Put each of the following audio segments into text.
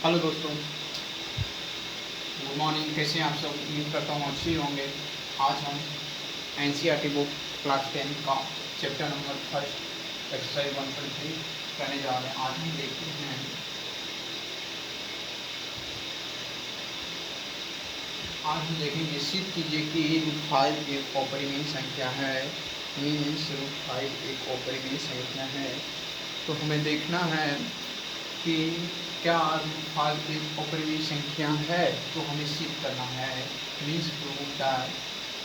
Hello दोस्तों, good morning. कैसे हैं आप सब? उम्मीद करता हूँ अच्छे ही होंगे। आज हम एनसीईआरटी बुक क्लास 10 का चैप्टर नंबर फर्स्ट एक्सरसाइज 1.3 करने जा रहे हैं। आज हम देखते हैं देखेंगे सिद्ध कीजिए कि √5 एक अपरिमेय संख्या है। मीन्स √5 एक अपरिमेय संख्या है। तो हमें देखना है कि क्या √5 एक अपरिमेय संख्या है, तो हमें सिद्ध करना है। Means prove that.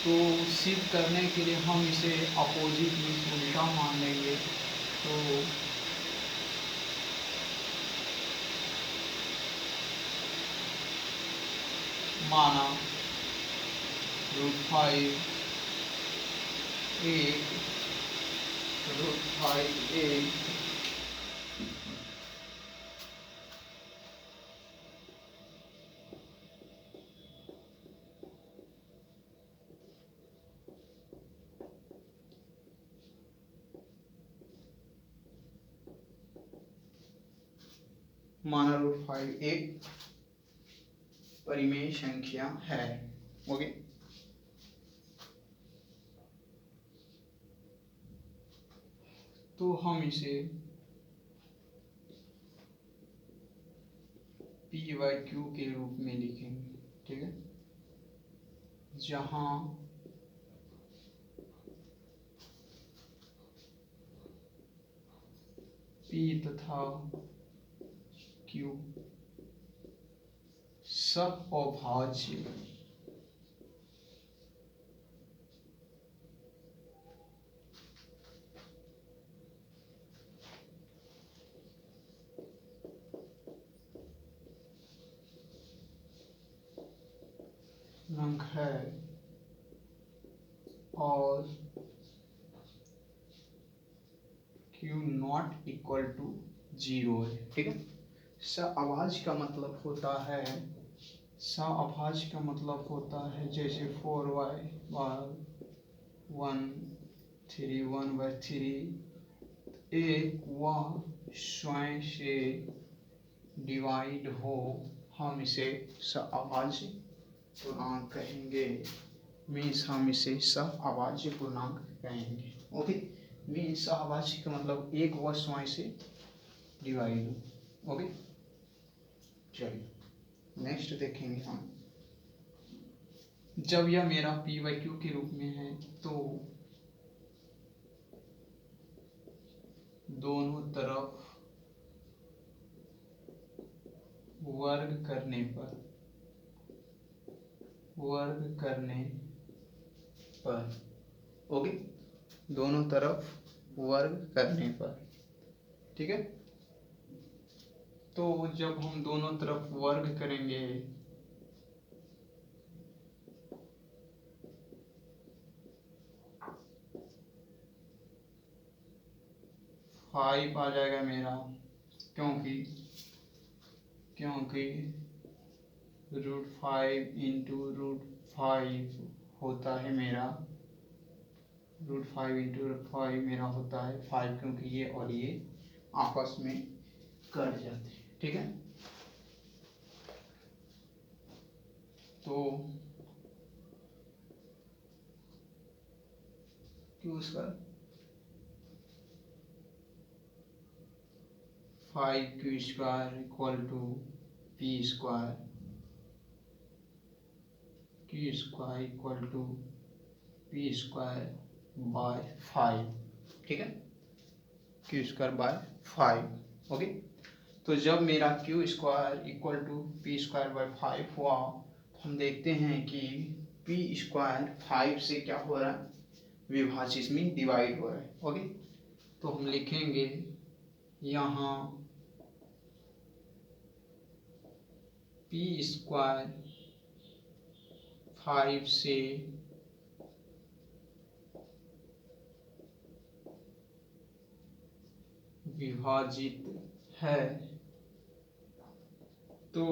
तो सिद्ध करने के लिए हम इसे अपोजिट मीन्स उल्टा मान लेंगे। तो माना √5 एक √5 एक परिमेय संख्या है। ओके, तो हम इसे p/q के रूप में लिखेंगे। ठीक है, जहां p तथा q सब अभाज्य अंक है और q नॉट इक्वल टू 0 है। ठीक है, अभाज्य का मतलब होता है अभाज्य का मतलब होता है जैसे 4y 1/3 एक वह स्वयं से डिवाइड हो, हम इसे अभाज्य पूर्णांक कहेंगे। मीन्स हम इसे अभाज्य पूर्णांक कहेंगे। ओके, मीन्स अभाज्य का मतलब एक वह स्वयं से डिवाइड हो। ओके, चलिए नेक्स्ट देखेंगे हम। जब यह मेरा p/q के रूप में है तो दोनों तरफ वर्ग करने पर ओके, दोनों तरफ वर्ग करने पर। ठीक है, तो जब हम दोनों तरफ वर्ग करेंगे 5 आ जाएगा मेरा, क्योंकि √5 इंटू √5 होता है मेरा √5 इंटू √5 मेरा होता है 5, क्योंकि ये और ये आपस में कट जाते हैं। ठीक है, तो क्यों उसका 5q² equal to p² q² equal to p² by 5। ठीक है, q² बाय 5। ओके, तो जब मेरा q² equal to p² by 5 हुआ, हम देखते हैं कि p² 5 से क्या हो रहा है, विभाजित में डिवाइड हो रहा है। ओके, तो हम लिखेंगे यहाँ p² 5 से विभाजित है, तो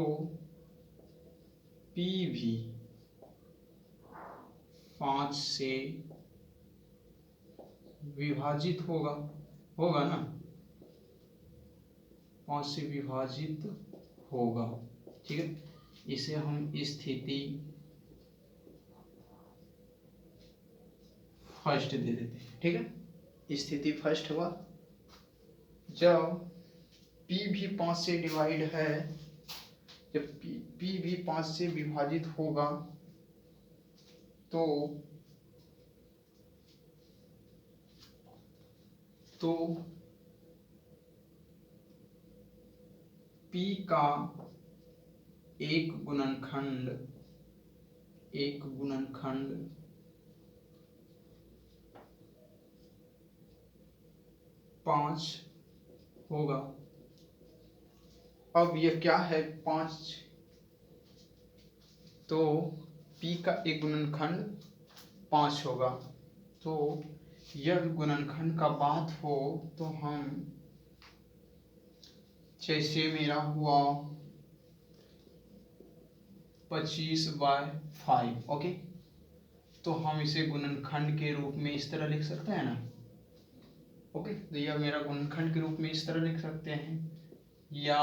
p भी 5 से विभाजित होगा ना, 5 से विभाजित होगा। ठीक है, इसे हम स्थिति फर्स्ट दे देते हैं। ठीक है, स्थिति फर्स्ट हुआ जब P भी 5 से डिवाइड है, जब P भी 5 से विभाजित होगा तो P का एक गुणनखंड 5 होगा। अब यह क्या है 5, तो P का एक गुणनखंड 5 होगा। तो यह गुणनखंड का बात हो तो हम, जैसे मेरा हुआ 25/5, ओके, तो हम इसे गुणनखंड के रूप में इस तरह लिख सकते हैं ना। ओके, तो यह मेरा गुणनखंड के रूप में इस तरह लिख सकते हैं, या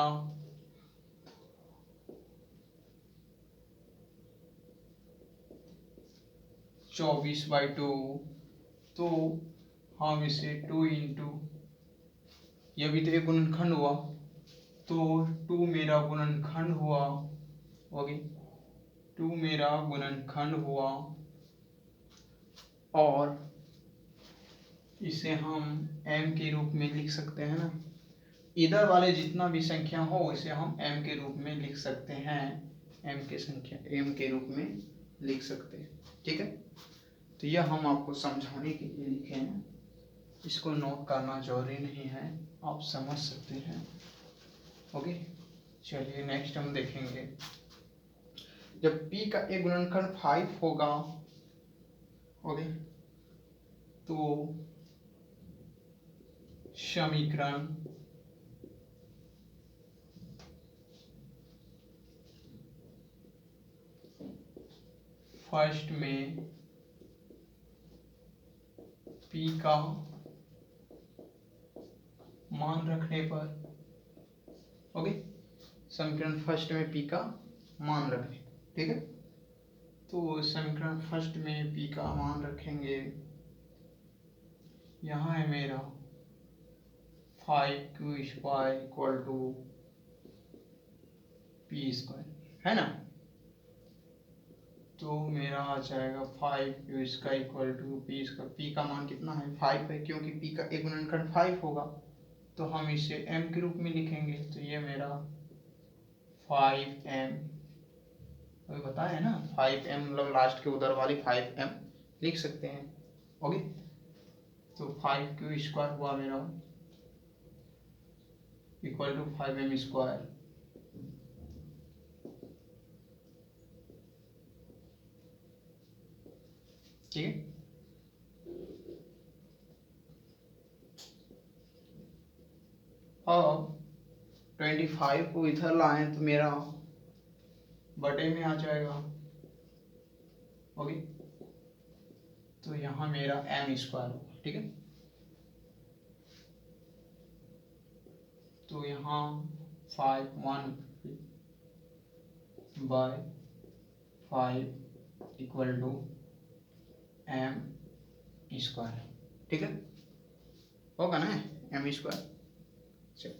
24/2, तो हम इसे 2 इंटू, यह भी तो एक गुणनखंड हुआ, तो 2 मेरा गुणनखंड हुआ। ओके, 2 मेरा गुणनखंड हुआ, और इसे हम m के रूप में लिख सकते हैं ना। इधर वाले जितना भी संख्या हो इसे हम m के रूप में लिख सकते हैं, m के रूप में लिख सकते हैं। ठीक है, तो यह हम आपको समझाने के लिए लिखे हैं, इसको नोट करना जरूरी नहीं है, आप समझ सकते हैं। ओके, चलिए नेक्स्ट हम देखेंगे, जब P का एक गुणनखंड 5 होगा, ओके, तो समीकरण फर्स्ट में P का मान रखने पर, ओके, समीकरण फर्स्ट में P का मान रखें। ठीक है, तो समीकरण फर्स्ट में P का मान रखेंगे, यहाँ है मेरा 5q² = p², है ना। तो मेरा आ जाएगा 5q² = p²। का मान कितना है 5 है, क्योंकि P का एक गुणनखंड 5 होगा, तो हम इसे m के रूप में लिखेंगे। तो ये मेरा 5m, अभी बताया है ना, 5m मतलब लास्ट के उधर वाली 5m लिख सकते हैं। ओके, तो 5q² हुआ मेरा = 5m²। ठीक है, अब 25 को इधर लाएं तो मेरा बटे में आ जाएगा। ओके, तो यहाँ मेरा m² होगा। ठीक है, तो यहाँ 5/5 = m²। ठीक है, होगा ना m²। चलो,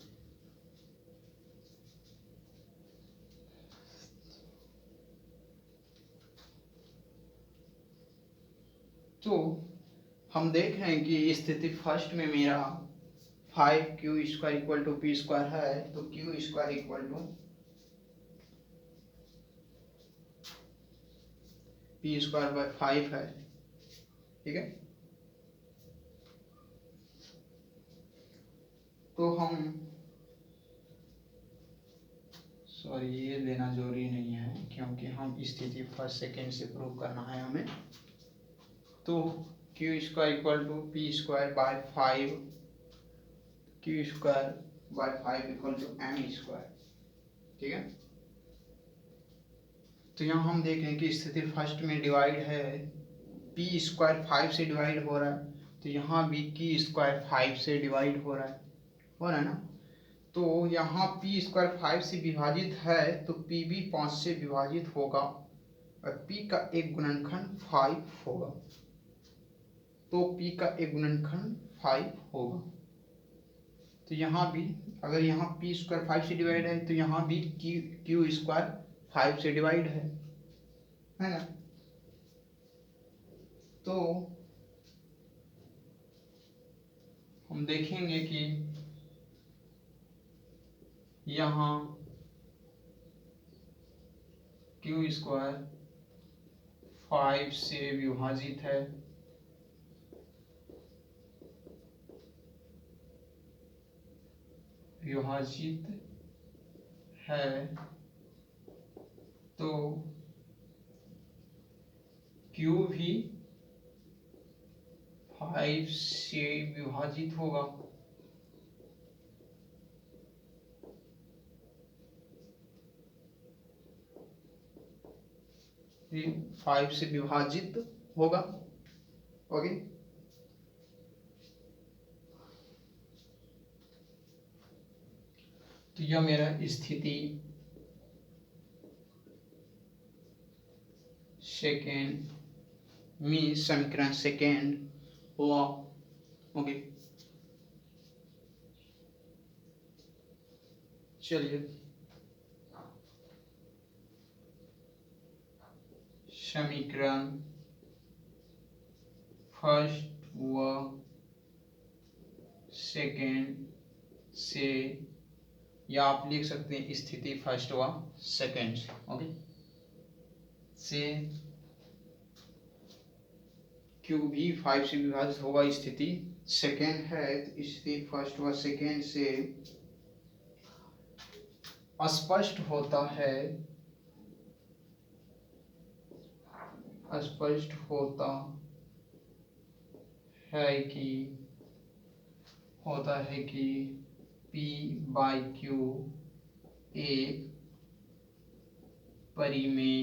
तो हम देख रहे हैं कि स्थिति फर्स्ट में मेरा 5q² = p² है, तो q² = p²/5 है। ठीक है, तो हम, सॉरी ये लेना जरूरी नहीं है, क्योंकि हम स्थिति फर्स्ट सेकेंड से प्रूव करना है हमें। तो q² = p²/5, q²/5 = m²। ठीक है, तो यहाँ हम देखें कि स्थिति फर्स्ट में डिवाइड है, p² 5 से डिवाइड हो रहा है, तो यहाँ भी q² 5 से डिवाइड हो रहा है ना। तो यहाँ पी स्क्वायर 5 से विभाजित है तो पी भी 5 से विभाजित होगा और पी का एक गुणनखंड 5 होगा, तो पी का एक गुणनखंड 5 होगा। तो यहाँ भी अगर यहाँ पी स्क्वायर 5 से डिवाइड है तो यहाँ भी क्यू स्क्वायर 5 से डिवाइड है ना। तो हम देखेंगे कि यहाँ क्यू स्क्वायर 5 से विभाजित है, तो क्यू भी 5 से विभाजित होगा। ये 5 से विभाजित होगा। ओके, तो यह मेरा स्थिति सेकेंड में समीकरण सेकेंड हुआ। ओके, चलिए समीकरण फर्स्ट व सेकेंड से, या आप लिख सकते हैं स्थिति फर्स्ट व सेकेंड से। ओके, से क्यू भी 5 से विभाजित होगा, स्थिति सेकेंड है तो स्थिति फर्स्ट व सेकेंड से स्पष्ट होता है कि P बाई Q एक परिमेय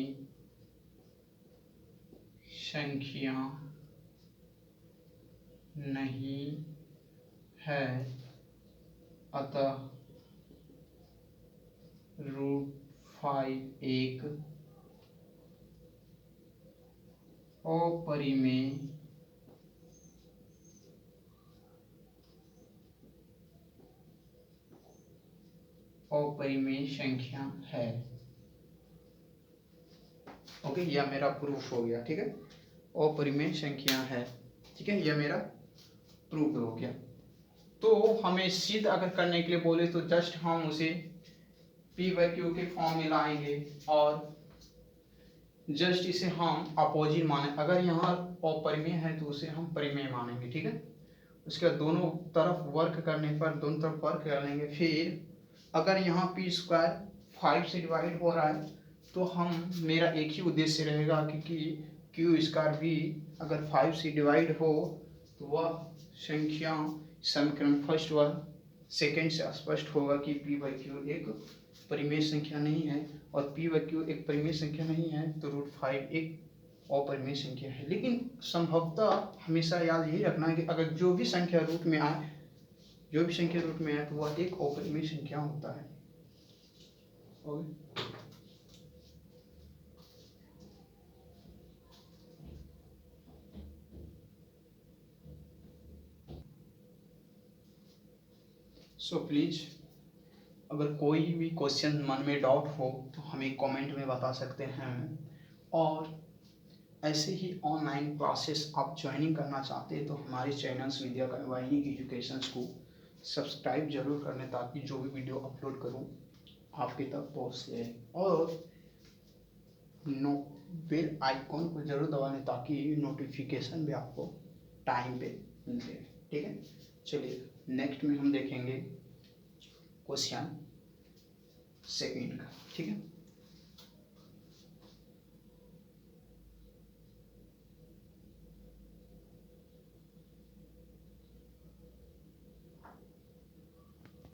संख्या नहीं है, अतः √5 एक अपरिमेय संख्या है। ओके, यह मेरा प्रूफ हो गया। ठीक है, अपरिमेय संख्या है। ठीक है, यह मेरा प्रूफ हो गया। तो हमें सिद्ध अगर करने के लिए बोले तो जस्ट हम उसे P बाई Q के फॉर्म में लाएंगे और जस्ट इसे हम अपोजिट माने। अगर यहाँ अपरिमेय है तो उसे हम परिमेय मानेंगे। ठीक है, उसके बाद दोनों तरफ वर्क करने पर दोनों तरफ वर्क कर लेंगे। फिर अगर यहाँ पी स्क्वायर 5 से डिवाइड हो रहा है तो हम, मेरा एक ही उद्देश्य रहेगा कि क्यू स्क्वायर भी अगर 5 से डिवाइड हो तो वह संख्या समीकरण फर्स्ट व सेकेंड से स्पष्ट होगा कि पी बाई क्यू एक परिमेय संख्या नहीं है, और पी बाई क्यू एक परिमेय संख्या नहीं है तो √5 एक अपरिमेय संख्या है। लेकिन संभवतः हमेशा याद यही रखना है कि अगर जो भी संख्या रूट में आए तो वह एक अपरिमेय संख्या होता है। सो प्लीज अगर कोई भी क्वेश्चन मन में डाउट हो तो हमें कमेंट में बता सकते हैं, और ऐसे ही ऑनलाइन क्लासेस आप ज्वाइनिंग करना चाहते हैं तो हमारे चैनल्स विद्या वाहिनी एजुकेशंस को सब्सक्राइब जरूर कर लें ताकि जो भी वीडियो अपलोड करूं आपके तक पहुंच जाए, और बेल आइकॉन को जरूर दबा लें ताकि नोटिफिकेशन भी आपको टाइम पे मिले। ठीक है, चलिए नेक्स्ट में हम देखेंगे क्वेश्चन सेकेंड का। ठीक है।